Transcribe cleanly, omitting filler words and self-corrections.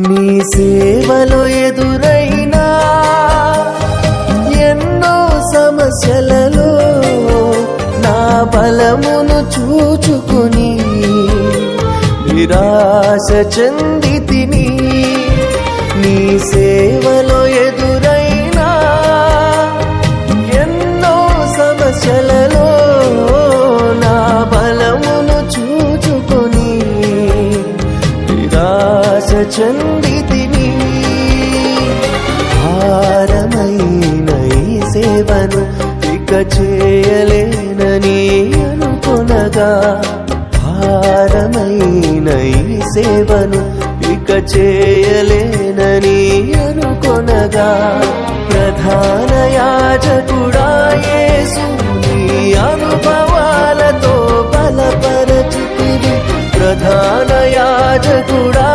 నీ సేవలో ఎదురైనా ఎన్నో సమస్యలలో నా బలమును చూచుకుని నిరాశ చెందితిని. నీ సేవలో ఎదురైనా ఎన్నో సమస్యలలో నా బలమును చూచుకొని నిరాశ చెందితిని. భారమైన ఈ సేవను ఇక చేయలేనని అనుకొనగా, భారమైన ఈ సేవను ఇక చేయలేనని అనుకొనగా, ప్రధాన యాజకుడా యేసు నీ అనుభవాలతో బలపరచుతివి. ప్రధాన యాజకుడా